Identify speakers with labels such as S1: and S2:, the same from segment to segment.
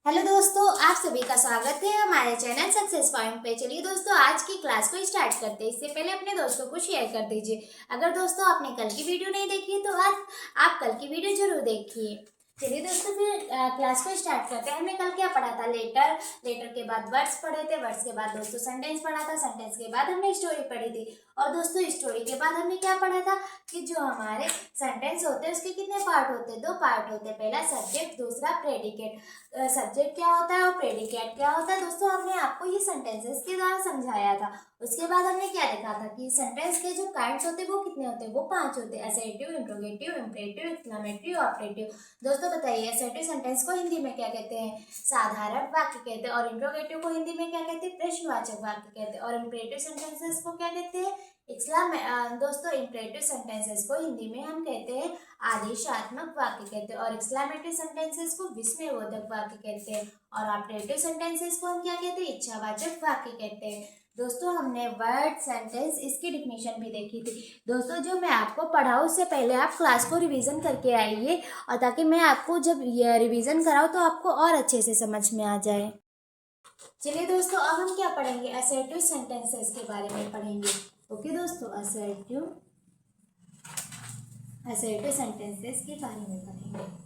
S1: Hello दोस्तों, आप सभी का स्वागत है हमारे चैनल सक्सेस पॉइंट पे। चलिए दोस्तों, आज की क्लास को स्टार्ट करते हैं। इससे पहले अपने दोस्तों को शेयर कर दीजिए। अगर दोस्तों आपने कल की वीडियो नहीं देखी तो आज आप कल की वीडियो जरूर देखिए। चलिए दोस्तों, फिर क्लास को स्टार्ट करते हैं। हमने कल क्या पढ़ा था? लेटर। लेटर के बाद वर्ड्स पढ़े थे। वर्ड्स के बाद दोस्तों सेंटेंस पढ़ा था। सेंटेंस के बाद हमने स्टोरी पढ़ी थी। और दोस्तों स्टोरी के बाद हमने क्या पढ़ा था कि जो हमारे सेंटेंस होते हैं उसके कितने पार्ट होते हैं? 2 पार्ट होते हैं। पहला सब्जेक्ट, दूसरा प्रेडिकेट। सब्जेक्ट क्या होता है और प्रेडिकेट क्या होता है दोस्तों, हमने आपको ये सेंटेंसेस के द्वारा समझाया था। उसके बाद हमने क्या देखा था कि सेंटेंस के जो काइंड्स होते हैं वो कितने होते हैं? वो 5 होते हैं। Assertive, interrogative, imperative, exclamatory, operative. दोस्तों बताइए, असर्टिव सेंटेंस को हिंदी में क्या कहते हैं? साधारण वाक्य कहते हैं। और इंट्रोगेटिव को हिंदी में क्या कहते हैं? प्रश्नवाचक वाक्य कहते हैं। और इम्परेटिव सेंटेंसेस को क्या कहते हैं? दोस्तों इम्परेटिव सेंटेंसेस को हिंदी में हम कहते हैं आदेशात्मक वाक्य कहते हैं। और एक्सक्लेमेटरी सेंटेंसेस को विस्मयवर्धक वाक्य कहते हैं। और ऑपरेटिव सेंटेंसेस को हम क्या कहते हैं? इच्छावाचक वाक्य कहते हैं। दोस्तों हमने वर्ड, सेंटेंस, इसकी डिफिनेशन भी देखी थी। दोस्तों जो मैं आपको पढ़ाऊँ उससे पहले आप क्लास को रिवीजन करके आइए, और ताकि मैं आपको जब ये रिवीजन कराऊँ तो आपको और अच्छे से समझ में आ जाए। चलिए दोस्तों, अब हम क्या पढ़ेंगे? असर्टिव सेंटेंसेस के बारे में पढ़ेंगे। ओके दोस्तों, असर्टिव सेंटेंसेस के बारे में पढ़ेंगे।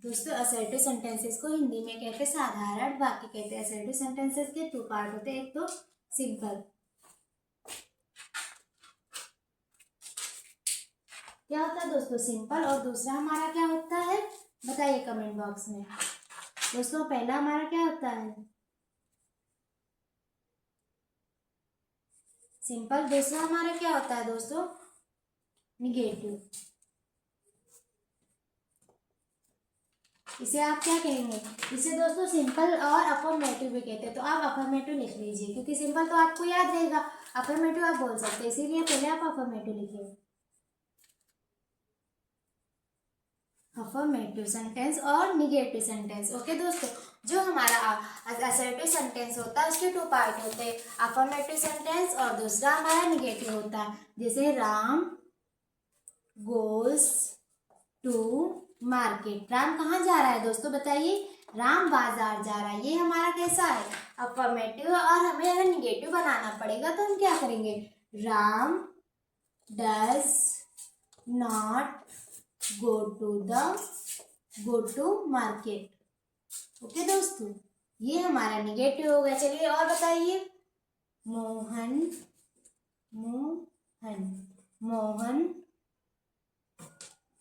S1: दोस्तों असर्टिव सेंटेंसेस को हिंदी में कहते हैं साधारण वाक्य कहते हैं। असर्टिव सेंटेंसेस के 2 पार्ट होते हैं। एक तो सिंपल, क्या होता है दोस्तों? सिंपल। और दूसरा हमारा क्या होता है? बताइए कमेंट बॉक्स में। दोस्तों पहला हमारा क्या होता है? सिंपल। दूसरा हमारा क्या होता है दोस्तों? निगेटिव। इसे आप क्या कहेंगे? इसे दोस्तों सिंपल और अफर्मेटिव भी कहते हैं। तो आप अफर्मेटिव लिख लीजिए, क्योंकि सिंपल तो आपको याद रहेगा, अफर्मेटिव आप बोल सकते हैं, इसीलिए पहले आप अफर्मेटिव लिखिए। अफर्मेटिव सेंटेंस और निगेटिव सेंटेंस। ओके दोस्तों, जो हमारा असर्टिव सेंटेंस होता है उसके 2 पार्ट होते हैं, अफर्मेटिव सेंटेंस और दूसरा हमारा निगेटिव होता है। जैसे Ram goes to market. Ram कहाँ जा रहा है दोस्तों, बताइए? राम बाजार जा रहा है। ये हमारा कैसा है? अफर्मेटिव। और हमें अगर निगेटिव बनाना पड़ेगा तो हम क्या करेंगे? Ram does not go to market. Okay दोस्तों, ये हमारा निगेटिव हो गया। चलिए और बताइए। Mohan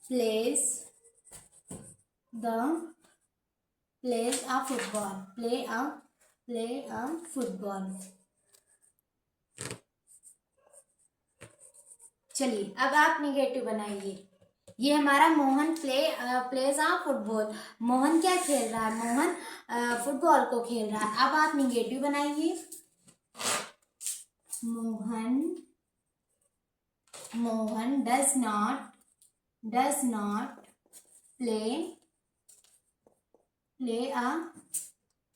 S1: plays a football. चलिए अब आप निगेटिव बनाइए। ये हमारा मोहन प्लेज फुटबॉल। मोहन क्या खेल रहा है? मोहन फुटबॉल को खेल रहा है। अब आप निगेटिव बनाइए। Mohan does not play a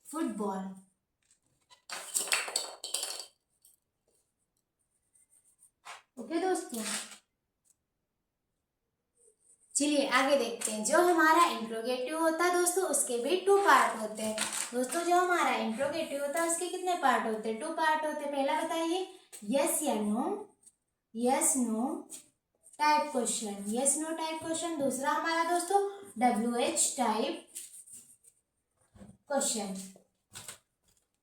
S1: football. Okay दोस्तों, चलिए आगे देखते हैं। जो हमारा इंट्रोगेटिव होता है दोस्तों उसके भी 2 पार्ट होते हैं। दोस्तों जो हमारा इंट्रोगेटिव होता है उसके कितने पार्ट होते हैं? 2 पार्ट होते हैं। पहला बताइए, यस या no type question. Yes no type question. दूसरा हमारा दोस्तों WH टाइप क्वेश्चन।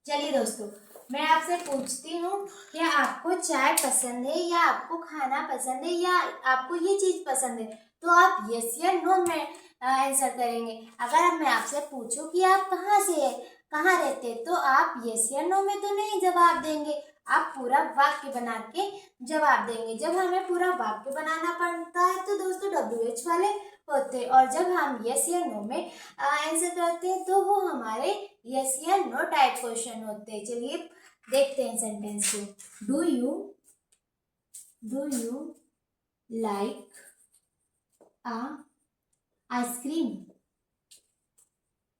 S1: चलिए दोस्तों, मैं आपसे पूछती हूँ, क्या आपको चाय पसंद है या आपको खाना पसंद है या आपको ये चीज पसंद है? तो आप यस या नो में आंसर करेंगे। अगर मैं आपसे पूछूं कि आप कहाँ रहते, तो आप यस या नो में तो नहीं जवाब देंगे, आप पूरा वाक्य बना के जवाब देंगे। जब हमें पूरा वाक्य बनाना पड़ता है तो दोस्तों WH वाले होते, और जब हम यस या नो में आंसर करते हैं तो वो हमारे यस या नो टाइप क्वेश्चन होते हैं। चलिए देखते हैं सेंटेंस को। Do you like ice cream?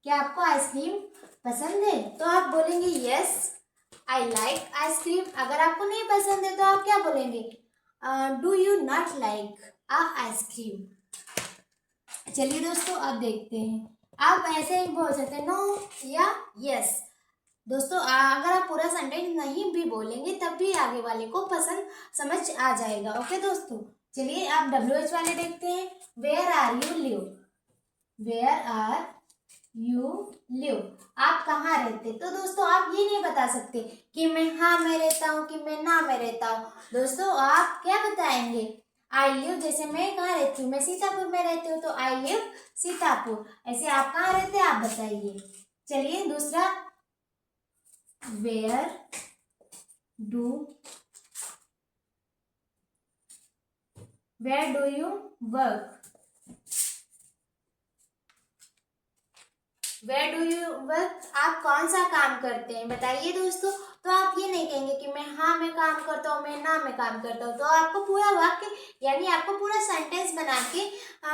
S1: क्या आपको आइसक्रीम पसंद है? तो आप बोलेंगे यस आई लाइक आइसक्रीम। अगर आपको नहीं पसंद है तो आप क्या बोलेंगे? Do you not like ice cream? चलिए दोस्तों अब देखते हैं। आप ऐसे ही बोल सकते हैं नो या यस। दोस्तों अगर आप पूरा सेंटेंस नहीं भी बोलेंगे तब भी आगे वाले को पसंद समझ आ जाएगा। ओके दोस्तों, चलिए आप WH वाले देखते हैं। Where are you live, where are you live, आप कहाँ रहते। तो दोस्तों आप ये नहीं बता सकते कि मैं हाँ में रहता हूँ कि मैं ना में रहता हूँ। दोस्तों आप क्या बताएंगे, आई लिव, जैसे मैं कहाँ रहती हूँ, मैं सीतापुर में रहती हूँ तो आई लिव सीतापुर। ऐसे आप कहाँ रहते हैं आप बताइए। चलिए दूसरा, where do you work, where do you work, आप कौन सा काम करते हैं बताइए दोस्तों। तो आप ये नहीं कहेंगे कि मैं हाँ में काम करता हूँ, मैं ना में काम करता हूँ। तो आपको पूरा वाक्य यानी आपको पूरा सेंटेंस बना के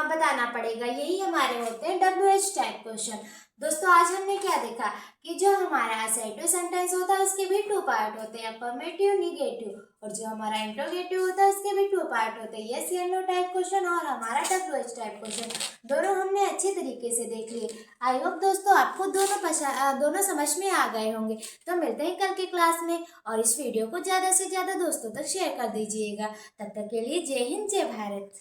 S1: बताना पड़ेगा। यही हमारे होते हैं WH टाइप क्वेश्चन। दोस्तों आज हमने क्या देखा कि जो हमारा असर्टिव सेंटेंस होता है उसके भी 2 पार्ट होते हैं, अफर्मेटिव, निगेटिव। और जो हमारा इंटरोगेटिव होता है उसके भी 2 पार्ट होते हैं, यस या नो टाइप क्वेश्चन और हमारा WH टाइप क्वेश्चन। दोनों हमने अच्छी तरीके से देख लिए। आई होप दोस्तों आपको दोनों समझ में आ गए होंगे। तो मिलते हैं कल के क्लास में, और इस वीडियो को ज़्यादा से ज़्यादा दोस्तों तक शेयर कर दीजिएगा। तब तक के लिए जय हिंद, जय भारत।